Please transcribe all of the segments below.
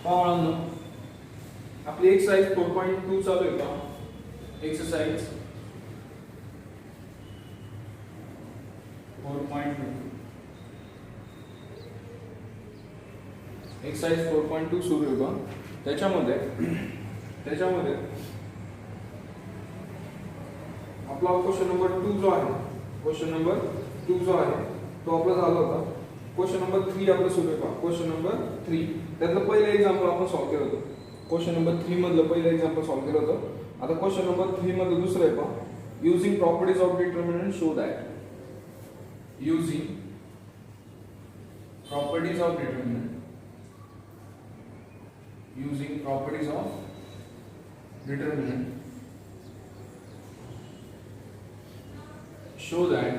पाहून आपली एक्सरसाइज 4.2 चालू आहे का? एक्सरसाइज 4.2 एक्सरसाइज 4.2 सुरू आहे का? त्याच्यामध्ये आपला क्वेश्चन नंबर 2 जो आहे, क्वेश्चन नंबर 2 जो आहे तो आपला झाला होता. क्वेश्चन नंबर 3 आपलं सुरू आहे का? क्वेश्चन नंबर 3 त्यातलं पहिलं एक्झाम्पल आपण सॉल्व्ह केलं होतं. क्वेश्चन नंबर 3 मधलं पहिलं एक्झाम्पल सॉल्व्ह केलं होतं. आता क्वेश्चन नंबर 3 मधलं दुसरं आहे पहा. Using properties of determinant show that. Using properties of determinant. Using properties of determinant show that.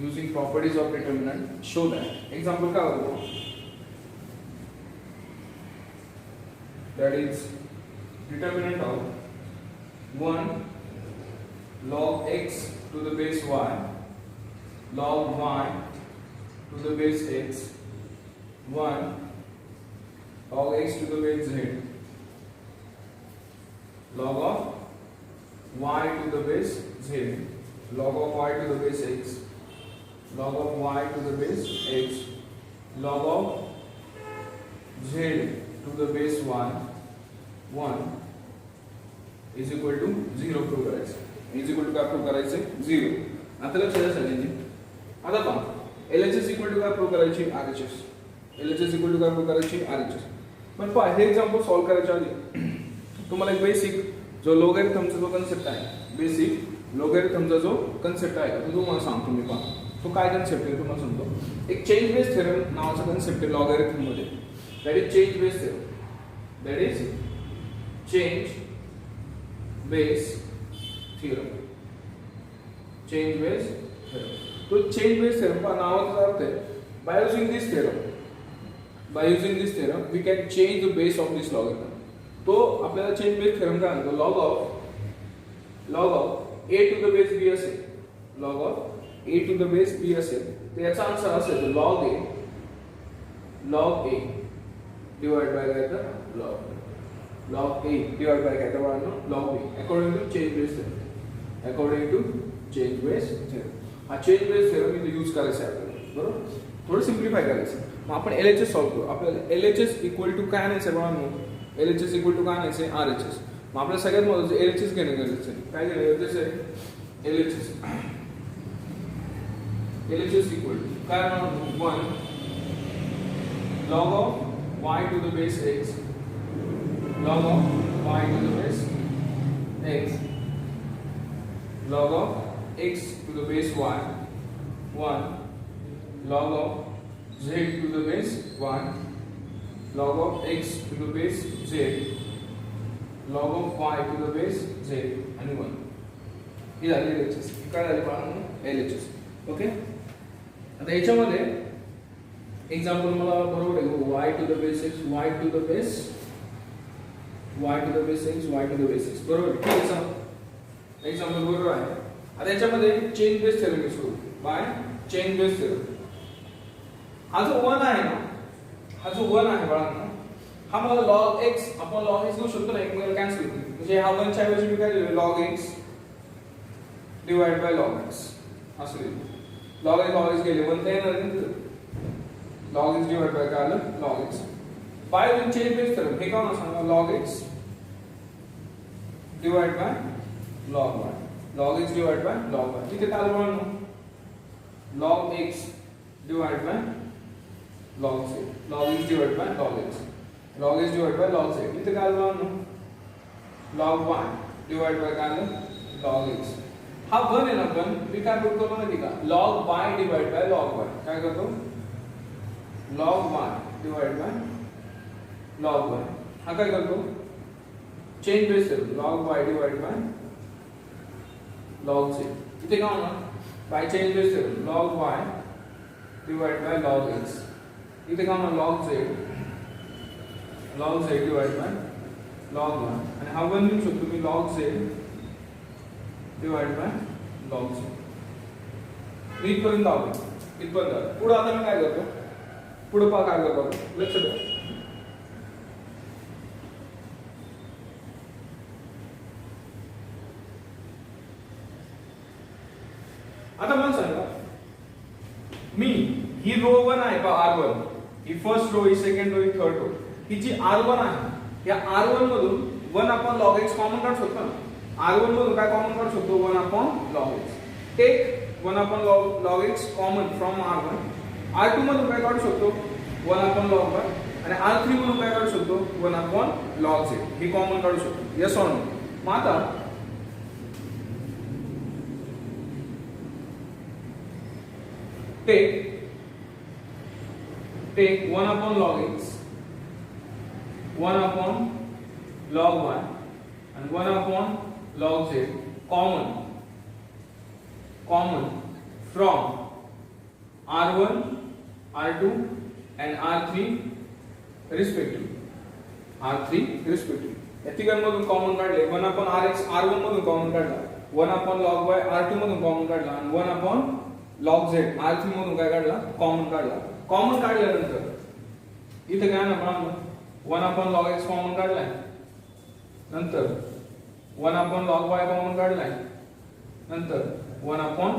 Using properties of determinant show that. Example क्या होगा? That is determinant of 1 log x to the base y log y to the base x 1 log x to the base z log of y to the base z log of y to the base x log of y to the base x log of z to the base y 1 is equal to 0 prove करायचं. is equal to काय prove करायचं? 0. आता लक्षात द्या सगळ्यांनी. आता पहा LHS equal to काय प्रूव्ह करायची? RHS. LHS इक्वल टू काय प्रूव्ह करायची? RHS. पण पहा हे एक्झाम्पल सॉल्व्ह करायच्या आधी तुम्हाला एक बेसिक जो लोगॅरिथमचा जो कन्सेप्ट आहे, बेसिक लोगॅरिथमचा जो कन्सेप्ट आहे तो तुम्हाला सांगतो मी. पहा तो काय कन्सेप्ट आहे तुम्हाला सांगतो. एक चेंज बेस थेरम नावाचा कन्सेप्ट आहे लॉगॅरिथम मध्ये. That is change base theorem. That is change base theorem. Change base theorem. तो चेंज बेस थेरम का नावाचा अर्थ आहे by using this theorem we can change the base of this logarithm. तो आपल्याला चेंज बेस थेरम काय म्हणतो? log of a to the base b असेल. log of a to the base b असेल तर याचा आन्सर असेल log a divided by काय तर log a divided by काय तर log b according to change base theorem. according to change base theorem. हा चेंज बेस थेरम इथे यूज करायचा आहे आपल्याला. बरोबर? थोडं सिम्प्लिफाय करायचं. मग आपण LHS सॉल्व्ह करू. आपल्याला LHS इक्वल टू काय आणायचं आहे बाळांनो? LHS इक्वल टू काय आणायचं आहे? RHS. मग आपल्या सगळ्यात महत्त्वाचं LHS घेणं गरजेचं आहे. काय घेणं गरजेचं आहे? LHS इक्वल टू काय म्हणतो? 1 log of y to the base x log of y to the base x log of x to the base y 1 log of z to the base 1 log of x to the base z log of y to the base z आणि 1. हे झाले LHS. काय झाले पाहून? LHS. Okay. आता याच्यामध्ये example मला बरोबर आहे y to the base x y to the base y to the base x y to the base x बरोबर. ठीक आहे. एक्झाम्पल बरोबर आहे. आता याच्यामध्ये चेंज बेस थेरम यूज करू. By change base theorem. हा जो 1 आहे ना, हा जो 1 आहे बाळांनो, हा मला log x आपण log x घेऊ शकतो ना, एकमेकांना कॅन्सल होईल. म्हणजे हा 1 च्या ऐवजी मी काय लिहिलं? log x divided by log x असं लिहिलं. log x गेले 1 तर येणार नाही. log x divided by काय आलं? log x. By using change base theorem हे काय होणार सांगा? log x divided by log y. log x divided by log y. इथे काय आलं बाळांनो? log x divided by log z. log x divided by log x. log x divided by log z. इथे काय आलं? log y divided by काय आलं? log x. हा 1 आहे ना 1 मी काय करतो माहिती का? log y divided by log y. काय करतो? log y divided by log y. हा काय करतो? Change base theorem. log y divided by log z. इथे काय होणार? By change base theorem log y divided by log x. इथे काय होणार? log z divided by log y. आणि हा 1 लिहू शकतो मी log z divided by log z. इथपर्यंत आलो. इथपर्यंत. पुढे आता मी काय करतो? पुढे पहा काय करतो, लक्ष द्या. आता मला सांगा, मी ही रो 1 आहे का R1, ही फर्स्ट रो, ही सेकंड रो, ही थर्ड रो, ही जी R1 आहे, या R1 मधून 1 upon log x कॉमन काढू शकतो ना. R1 मधून काय कॉमन काढू शकतो, 1 upon log x. Take 1 upon log x common from R1. R2 मधून काय काढू शकतो, 1 upon log y. आणि R3 मधून काय काढू शकतो, 1 upon log z. हे कॉमन काढू शकतो. Yes or no. मग आता take 1 upon log x, 1 upon log y and 1 upon log z common from R1, R2 and R3 respectively. या तिघांमधून कॉमन काढले. 1 upon rx R1 मधून कॉमन काढला, 1 upon log y R2 मधून common काढला आणि 1 upon log z R3 मधून काय काढला, कॉमन काढला. कॉमन काढल्यानंतर इथे काय ना आपण 1 upon log x कॉमन काढलाय, नंतर 1 upon log y कॉमन काढलाय, नंतर 1 upon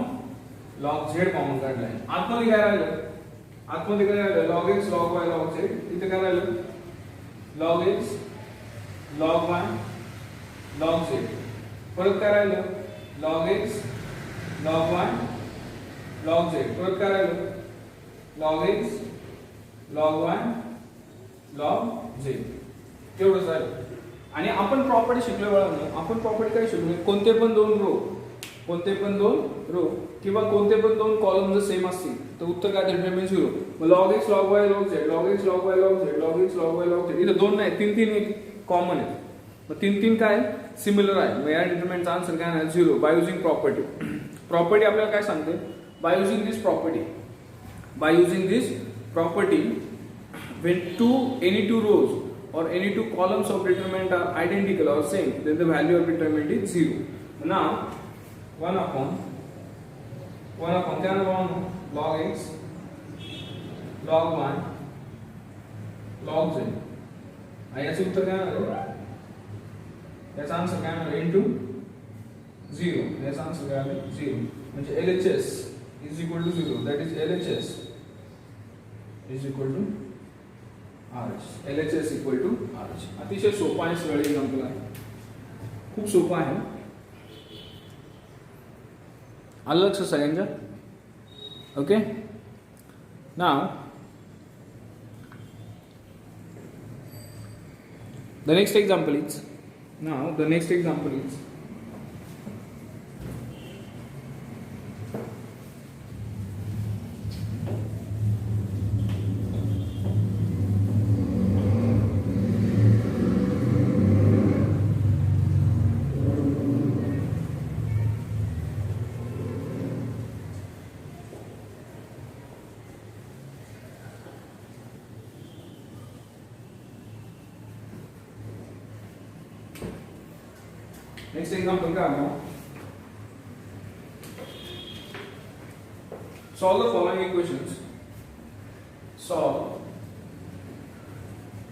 log z कॉमन काढलाय. आतमध्ये काय राहिलं, log x log y log z. इथे काय राहिलं, log x log y log z. परत काय राहिलं, log x log y log z. परत काय राहिलं, log x log y log z. तेवढंच राहिलं. आणि आपण प्रॉपर्टी शिकलो बघा, आपण प्रॉपर्टी काय शिकलो, कोणते पण दोन रो किंवा कोणते पण दोन कॉलम जर सेम असतील तर उत्तर काय डिटरमिनेंट 0. मग log x log y log z, log x log y log z, log x log y log z. इथे दोन नाही, तीन कॉमन आहे. मग तीन काय सिमिलर आहे. मग या डिटरमिनेंटचा आन्सर काय आहे, 0. बाय युजिंग प्रॉपर्टी आपल्याला काय सांगते, by using this property when any two rows or any two columns of determinant are identical or same, then the value of determinant is 0. Now 1 upon log x log y log z. याचे उत्तर काय आहे, याचा answer काय आहे, into 0. याचा answer काय आहे, 0. म्हणजे LHS is equal to 0. that is LHS is equal to RH. LHS equal to RH. अतिशय सोपा आहे, सरळ एक्झाम्पल आहे, खूप सोपा आहे. आलं लक्षात सगळ्यांच्या. Okay, now the next example is का solve the following equations. Solve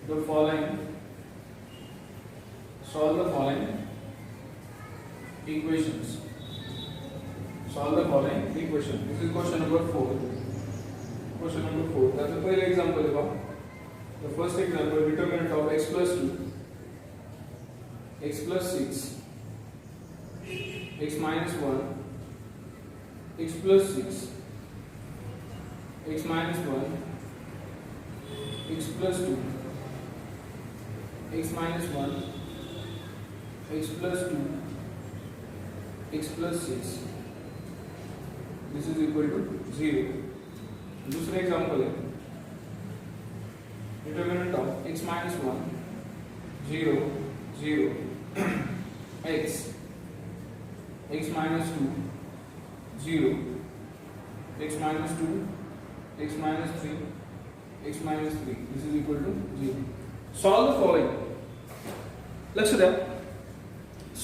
the following equations. This is question number 4. That's the first example. The first example, determinant of x plus 2, x plus 6, x minus 1, x plus 6, x minus 1, x plus 2, x minus 1, x plus 2, x plus 6. This is equal to 0. दूसरा example है, determinant of x minus 1, 0, 0, x minus 2, 0, x minus 2, x minus 3, x minus 3. This is equal to 0. Solve the following. लक्ष द्या,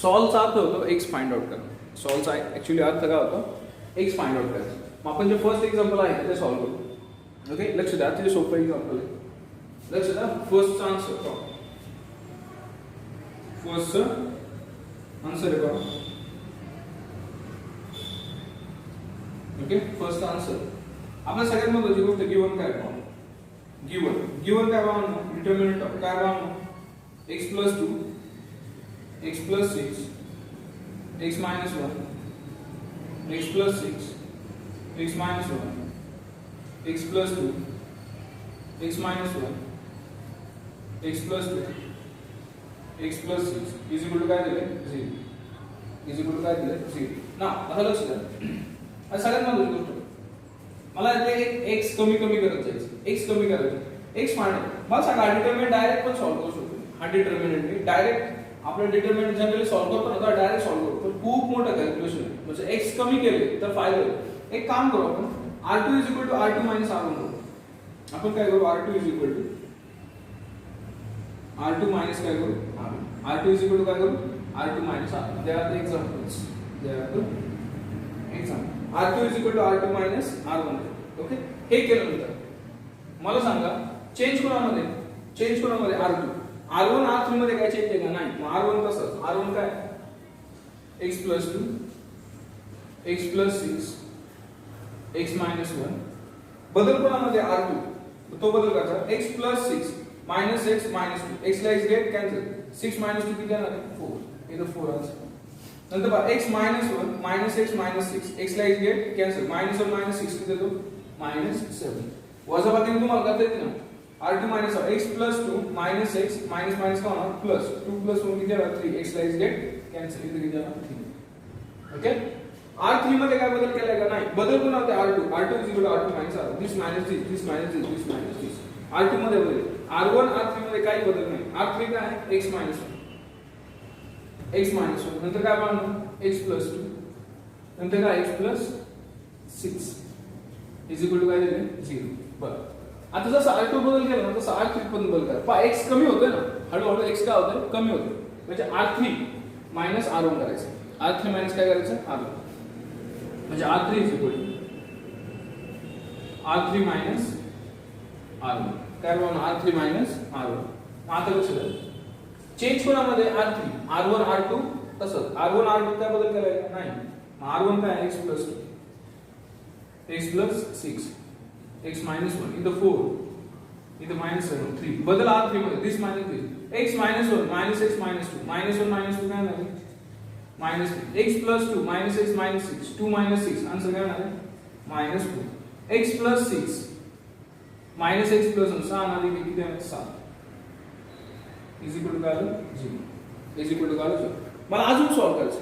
solve चा अर्थ होतो x find out करणं. Solve चा actually अर्थ काय होतो, x फाइंड आउट करायचं. मग आपण जे फर्स्ट एक्झाम्पल आहे ते सॉल्व करू. ओके, लक्ष द्या, अतिशय सोपं एक्झाम्पल आहे. लक्ष द्या, फर्स्टचा आन्सर पहा. फर्स्टचं आन्सर आहे पहा. Okay, first answer. आपल्या सगळ्यात महत्त्वाची गोष्ट गिवन काय पहा. गिवन काय पहा, डिटर्मिनंट काय पहा, x plus 2, x plus 6, x minus 1, x plus 6, x minus 1, x plus 2, x minus 1, x plus 2, x plus 6 is equal to काय दिले 0. is equal to काय दिले 0. ना आता लक्ष द्या, आता सगळ्यात महत्त्वाची गोष्ट, मला इथे x कमी करत जायचं. x कमी करायचं, x फाइंड. मला सांगा डिटरमिनंट डायरेक्ट पण सॉल्व्ह करू शकतो. हा डिटरमिनंट डायरेक्ट आपलं डिटरमिनंट जनरली सॉल्व्ह करतो ना, डायरेक्ट सॉल्व्ह करतो. पण खूप मोठं कॅल्क्युलेशन आहे, म्हणजे x कमी केले तर फायदा होईल. एक काम करू आपण, r2 r2 r1 करू. आपण काय करू, r2 r2 काय करू, r2 काय करू, r2 r1. There are the examples. r2 r2 r1. Okay, हे केल्यानंतर मला सांगा चेंज कोणामध्ये r2 r1 r3 मध्ये काय चेंज आहे का, नाही. मग r1 तसंच. r1 काय, x plus 2, x plus 6, x minus 1. बदल कोणामध्ये r2, तो बदल करायचा. x plus 6 minus x minus 2, x ला x गेट कॅन्सल. 6 minus 2 किती येणार, 4. इथं 4 आन्सर. नंतर पहा x minus 1 minus x minus 6, x ला x get cancel. minus 1 minus 6 किती येतो, -7. वजाबाकी तुम्हाला करता येते ना. r2 minus x plus 2 minus x minus minus का होणार प्लस 2 plus 1 किती येणार 3, x ला x गेट कॅन्सल. इथे किती येणार 3. ओके, r3 मध्ये काय बदल केलाय का, नाही. बदल कोण होते, r2 r2 minus r. this minus this, this minus this, this minus this. r2 मध्ये बदल. r1 r3 मध्ये काही बदल नाही. r3 काय आहे, x minus 1, x minus 1. नंतर काय पाहणार, x plus 2, नंतर काय x plus 6 is equal to काय दिले 0. बरं, आता जसं r2 बदल केला ना, तसं r3 पण बदल करा. पहा x कमी होतोय ना, हळूहळू x काय होतोय, कमी होतोय. म्हणजे r3 minus r1 करायचं. r3 minus काय करायचं, r1. म्हणजे r3 is equal to r3 minus r1. काय म्हणून r3 minus r1. आता लक्ष द्या, चेंज कोणामध्ये, r3 r1 r2 तसंच. r1 r2 काय बदल केलाय, नाही. r1 काय, x plus 2, x plus 6, x minus 1, इथं 4, इथं -7, 3. बदल r3 मध्ये, this minus this, x minus 1 minus x minus 2, -1 minus 2 काय झाले, -3. x plus 2 minus x minus 6, 2 minus 6, answer काय झाले, -4. x plus 6 minus x plus 1, 6 मध्ये किती आहे, 7 is equal to काय आलं, 0. is equal to काय आलं, 0. मला अजून सॉल्व्ह करायचं.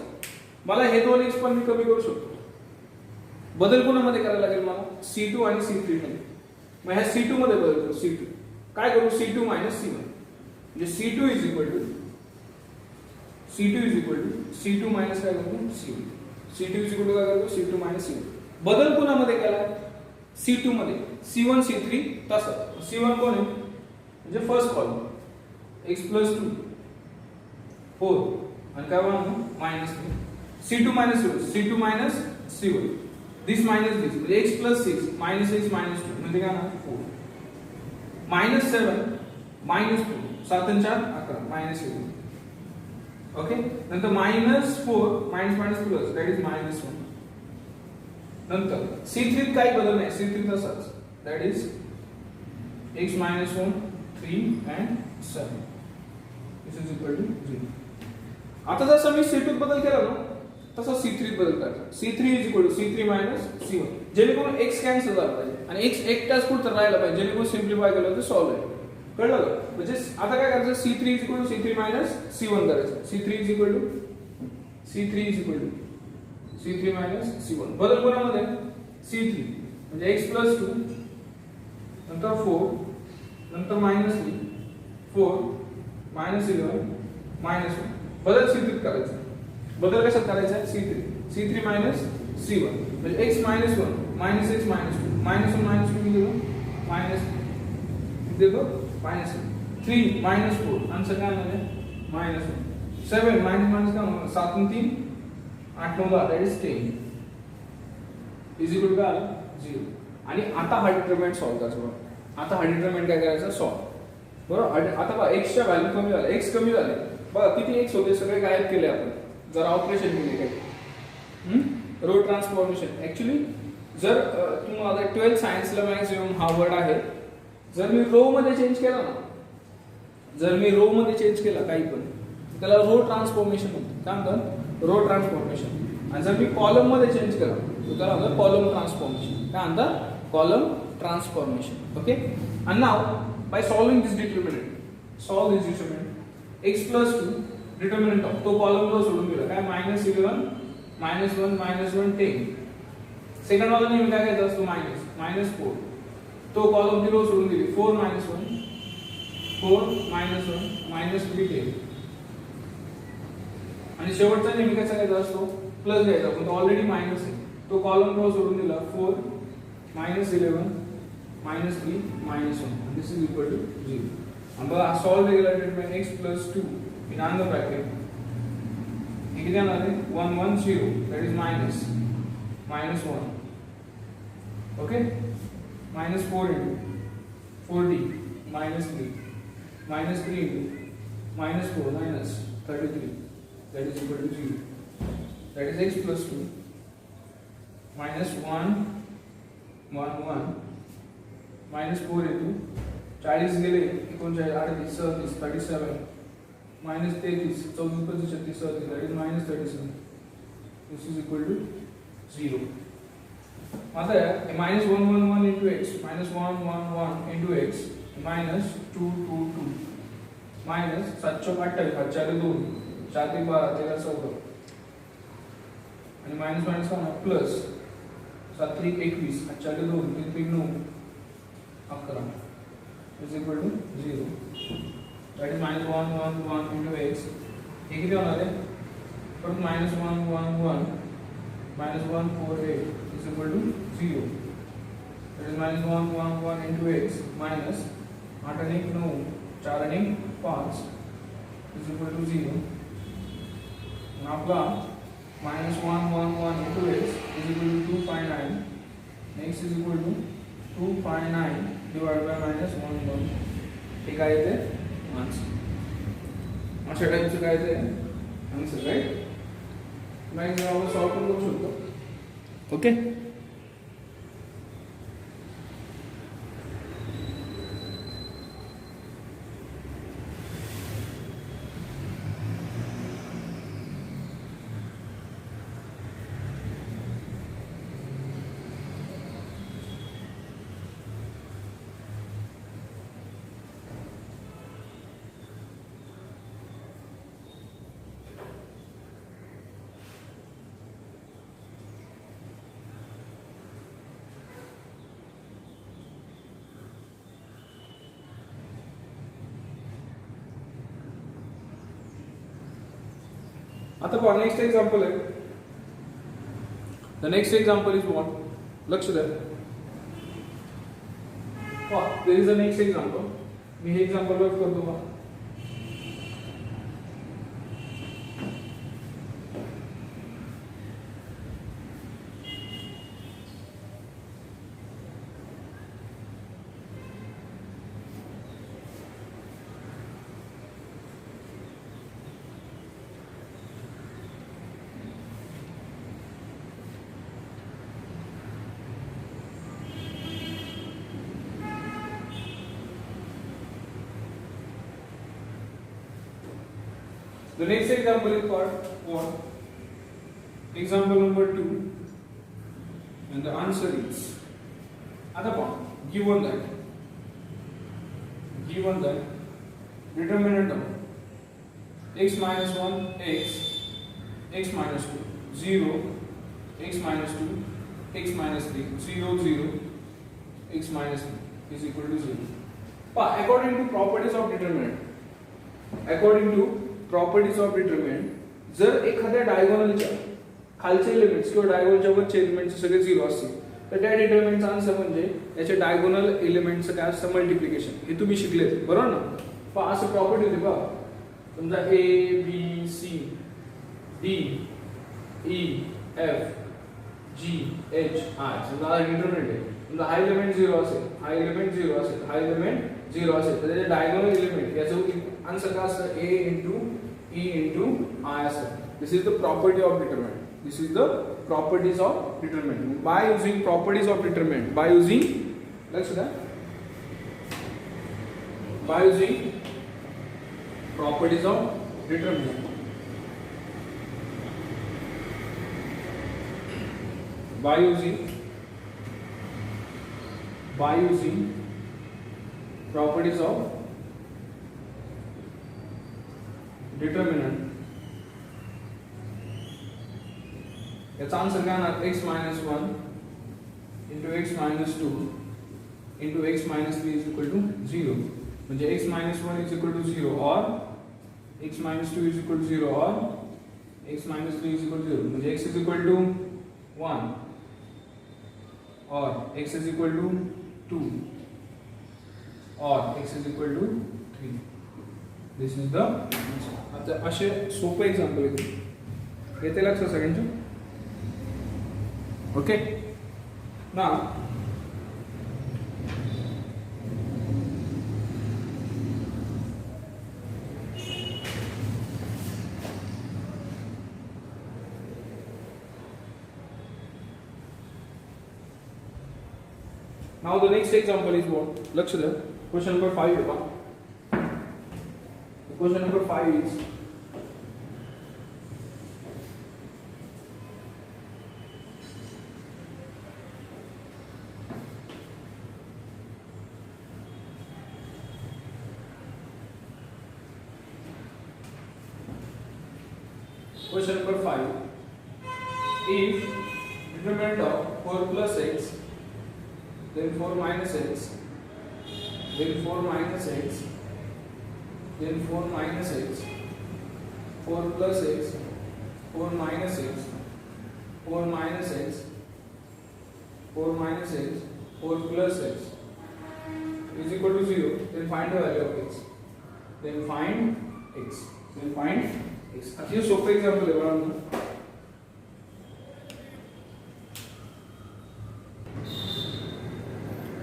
मला हे दोन x पण मी कमी करू शकतो. बदल कोणामध्ये करायला लागेल मला, C2 आणि C3 मध्ये. मग ह्या C2 मध्ये बदल करू. C2 काय करू, C2 minus C1. म्हणजे C2 is equal to C2 minus काय करू, C1. C2 is equal to काय करू, C2 minus C1. बदल कोणामध्ये केला, C2 मध्ये. C1 C3 तसं. C1 कोण आहे, म्हणजे फर्स्ट कॉलम, x plus 2 4 आणि काय म्हणू, -3. C2 minus C1. This minus this, म्हणजे x plus 6 minus x minus 2 म्हणजे काय ना 4. -7 -2 7 आणि 4 11 -7. ओके, नंतर -4 minus plus that is -1. नंतर C3 काही बदल नाही, C3 तसाच, that is x minus 1 3 and 7 this is equal to 0. आता जसं मी C2 बदल केला ना, तसा C3 बदल करायचा. C3 is equal to C3 minus C1. जेणेकरून x कॅन्सल झाला पाहिजे आणि x एकटाच कुठं राहिला पाहिजे, जेणेकरून सिम्प्लिफाय केलं तर सॉल्व्ह आहे. कळलं का, म्हणजे आता काय करायचं, C3 is equal to C3 minus C1 करायचं. C3 is equal to C3 minus C1. बदल कोणामध्ये, C3 म्हणजे x plus 2 नंतर 4 नंतर -3 4 -11 -1. बदल C3 करायचा. बदल कशात करायचा आहे, C3 minus C1 म्हणजे x minus 1 minus x minus 2 -1 -2 किती देतो, -3 -4 आन्सर काय आलं, -1. 7 minus काय होणार, 7 आणि 3 8 9 10 that is 10 is equal to 0. आणि आता हा डिटरमिनंट सॉल्व्ह करायचा बघा. आता हा डिटरमिनंट काय करायचा सॉल्व्ह बरोबर. आता बघा एक्सच्या व्हॅल्यू कमी झाले, एक्स कमी झाले बघा. किती एक्स होते सगळे गायब केले आपण जर ऑपरेशन केले काही रो ट्रान्सफॉर्मेशन. ऍक्च्युली जर तुम्हाला 12 सायन्सला मॅक्सिमम हा वर्ड आहे. जर मी रो मध्ये चेंज केला ना, जर मी रो मध्ये चेंज केला काही पण त्याला रो ट्रान्सफॉर्मेशन म्हणतात. काय म्हणतात? Row transformation. आणि जर मी कॉलम मध्ये चेंज केला तर त्याला म्हणतात कॉलम ट्रान्सफॉर्मेशन. काय म्हणतात? Column transformation. ओके. आणि नाव by solving this determinant, solve this determinant x plus 2 determinant of तो कॉलम रो सोडून दिला काय -11 -1 -1 10. सेकंड वाला नेहमी काय घ्यायचा असतो -4. तो कॉलम रो सोडून दिली 4 - 1 4 -1 -3 10. आणि शेवटचा नेहमी कसा घ्यायचा असतो? प्लस घ्यायचा, पण तो ऑलरेडी मायनस आहे. तो कॉलम रो सोडून दिला 4 -11 -3 -1. This is equal to 0. and solve regular determinant x plus 2 in another bracket. ये कितना आ रहा है 1 1 0, that is minus 1. Okay, minus 4 into 4d minus 3 into minus 4 minus 33, that is equal to 0. That is x plus 2 minus 1 1 1 minus 4 into 40 गेले 39 38 37 37 minus 33 14 35 36, that is minus 37. This is equal to 0. आता है minus 1 1 1 into x minus 1 1 1 into x minus 2 2 2 minus 728 4 2 4 3 12 13 14 आणि minus minus का ना plus 7 3 21 4 2 3 3 9 11 is equal to 0. That is minus 1 1 1 into x. ये कितना होना है? पर minus 1 1 1 minus 1 4 8 is equal to 0. That is minus 1 1 1 into x minus 8 and 1 9 4 and 1 5 is equal to 0. Now आपका minus 1 1 1 into x is equal to 259. X is equal to 259 divided by minus 1 1. ठीक आहे ते answer. अशा टाइपचं काय ते answer right. मॅक्स आपण सॉल्व पण करू शकतो. ओके. आता पहा नेक्स्ट एक्झाम्पल आहे. The next example is what. लक्ष द्या. पहा there is a next example. मी हे एक्झाम्पल वर्क करतो पहा. The next example is part 1. Example number 2. And the answer is, other one, given that determinant of x minus 1 x minus 2 0 x minus 2 x minus 3 0 0 x minus 3 is equal to 0. According to properties of determinant, जर एखाद्या डायगोनलच्या खालचे elements किंवा डायगोनलच्या वरचे elements सगळे 0 असतील तर त्या डिटरमिनंटचा answer म्हणजे याचे डायगोनल एलिमेंट्सचं काय असतं मल्टिप्लिकेशन. हे तुम्ही शिकलेत बरोबर ना. पहा असं प्रॉपर्टी होती बघा. समजा A B C D E F G H I समजा हा डिटर्मिनंट आहे. समजा हा एलिमेंट 0 असेल, हा एलिमेंट 0 असेल, हा एलिमेंट 0 असेल, तर त्याचे डायगोनल एलिमेंट याचं आन्सर काय असतं? A into E into I असतं. This is the property of determinant. This is the properties of determinant. By using properties of determinant, by using, let's see, by using properties of determinant, by using properties of determinant, याचा answer काय येणार? x minus 1 into x minus 2 into x minus 3 is equal to 0. म्हणजे x minus 1 is equal to 0 or x minus 2 is equal to 0 or x minus 3 is equal to 0. म्हणजे x is equal to 1 or x is equal to 2 or x is equal to 3. This is the answer. आता असे सोपे example येते. येते लक्षात सगळ्यांच्या? Okay. Now, the next example is what? Lakshya there. Question number 5. Question number 5 is, question number 5. If determinant of 4 plus x, then 4 minus x, then 4 minus x, then 4 minus x, 4 plus x, 4 minus x, 4 minus x, 4 minus x, 4 plus x is equal to 0, then find the value of x. Then find x. Then find x. अति सोपे example है बराबर.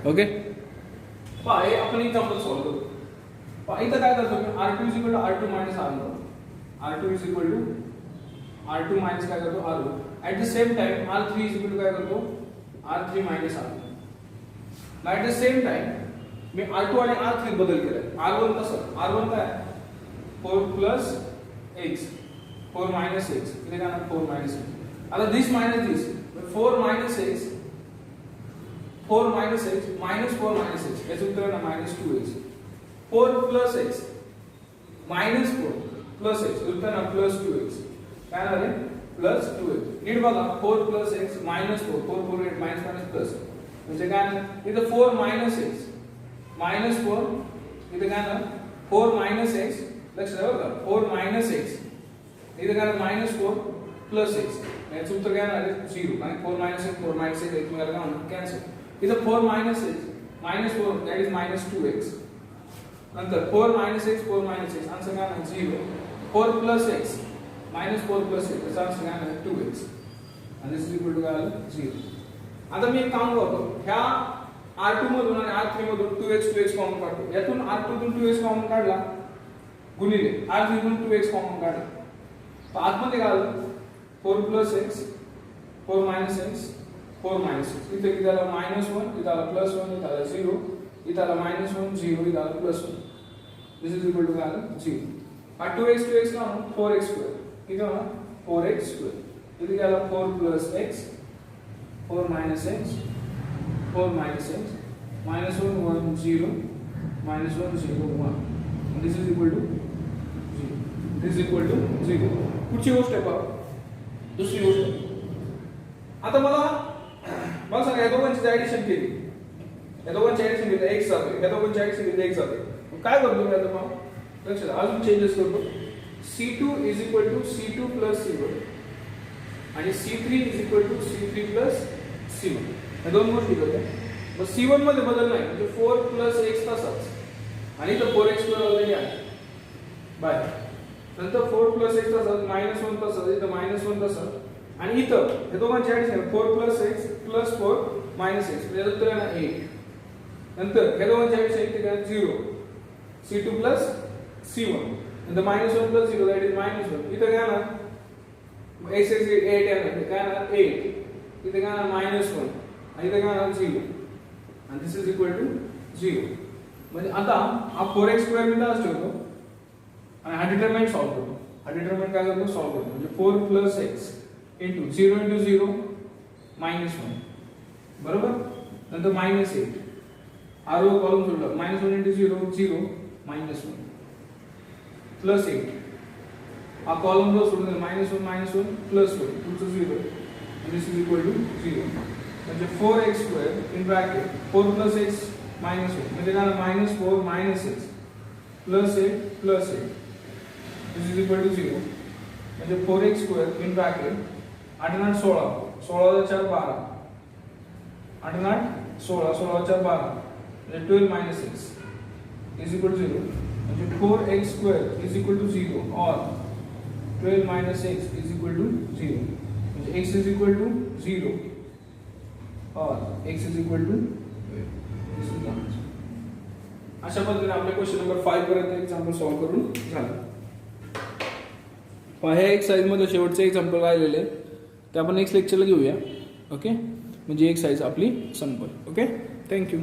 Okay, पाय आपण example solve करू. पाय इथं काय करतो मी? r2 is equal to r2 minus r1. r2 is equal to r2 minus काय करतो? r1. At the same time r3 is equal to काय करतो? r3 minus r1. At the same time me r2 आणि r3 बदल केलाय. r1 कसं? r1 काय? 4 plus x, 4 minus x. इथे काय ना 4 minus x. आता this minus this, 4 minus x, 4 minus x minus 4 minus x. याचं उत्तर आहे ना minus 2x. 4 plus x minus 4 plus x. उत्तर आहे ना plus 2x. काय ना रे? plus 2x. नीट बघा 4 plus x minus 4. 4 4 8 minus minus plus. म्हणजे काय ना? इथे 4 minus x minus 4. इथे काय ना 4 minus x. लक्षात ठेवा बघा 4 minus x. इथे काय ना minus 4 plus x. याचं उत्तर काय ना 0. कारण 4 minus x 4 minus x एकमेकाला काय होणार? कॅन्सल. इधर 4 minus x minus 4 that is minus 2x. नंतर 4 minus x 4 minus x answer काय आहे 0. 4 plus x minus 4 plus x याचा आंसर काय आहे 2x. आणि this is equal to काय आलं 0. आता मी एक काम करतो. ह्या r2 मधून आणि r3 मधून 2x कॉमन काढतो. यातून r2 तून 2x कॉमन काढला गुणिले r3 तून 2x कॉमन काढला. तर आतमध्ये काय आलं 4 plus x 4 minus x 4 minus 6. इथे किती आला minus 1, इथे आला plus 1, इथे आला 0, इथे आला minus 1, 0, इथे आला plus 1. This is equal to काय आलं 0. हा 2x का म्हणून 4x square. किती होणार 4x square. इथे काय आला 4 plus x 4 minus x 4 minus x minus 1 1 0 minus 1 0 1. And this is equal to 0. This is equal to 0. पुढची गोष्ट आहे बघा. दुसरी गोष्ट. आता मला सांगा या दोघांची ऍडिशन केली. या दोघांची ऍडिशन केली x जाते. या दोघांची ऍडिशन केली x जाते. काय करतो मी आता मग लक्षात अजून चेंजेस करतो. c2 is equal to c2 plus c1 आणि c3 is equal to c3 plus c1. या दोन गोष्टी करतो. मग c1 मध्ये बदल नाही म्हणजे 4 plus x तसाच आणि इथं 4x स्क्वेअर ऑलरेडी आहे बाय. नंतर 4 plus x तसाच -1 तसाच इथं -1 तसाच आणि इथं हे दोघांची addition 4 plus x plus 4 minus x म्हणजे उत्तर आहे ना 8. नंतर हे दोघांची ऍडिशन इथे काय 0 c2 प्लस c1 नंतर -1 प्लस 0 दॅट इज -1 इथे काय ना x is 8 आहे ना काय ना 8 इथे काय ना -1 आणि इथे काय ना 0 आणि दिस इज इक्वल टू 0. म्हणजे आता हा 4x स्क्वेअर मी तास ठेवतो आणि हा डिटरमिनंट सॉल्व करतो. हा डिटरमिनंट काय करतो सॉल्व करतो म्हणजे 4 प्लस x इंटू 0 इंटू 0 -1 बरोबर. नंतर -8 हा रो कॉलम सोडला -1 इंटू 0 0 -1 प्लस 8 हा कॉलम रो सोडून -1 plus 1 to 0 and this is equal to 0 म्हणजे 4x square in bracket 4 plus x minus 1 म्हणजे काय -4 minus x plus 8 plus 8 this is equal to 0 म्हणजे 4x स्क्वेअर इन ब्रॅकेट 8 9 16 16 4 12 8 9 16 16 4 12 म्हणजे 12 minus x is equal to 0 म्हणजे 4x square is equal to 0 or 12 minus x is equal to 0 म्हणजे x is equal to 0 or x is equal to 12. This is the answer. अशा पद्धतीने आपले question number 5 पर्यंत example solve करून झालं. हे exercise मध्ये शेवटचे एक्झाम्पल राहिलेले ते आपण नेक्स्ट लेक्चरला घेऊया. ओके म्हणजे एक्सरसाइज आपली संपल. Okay thank you.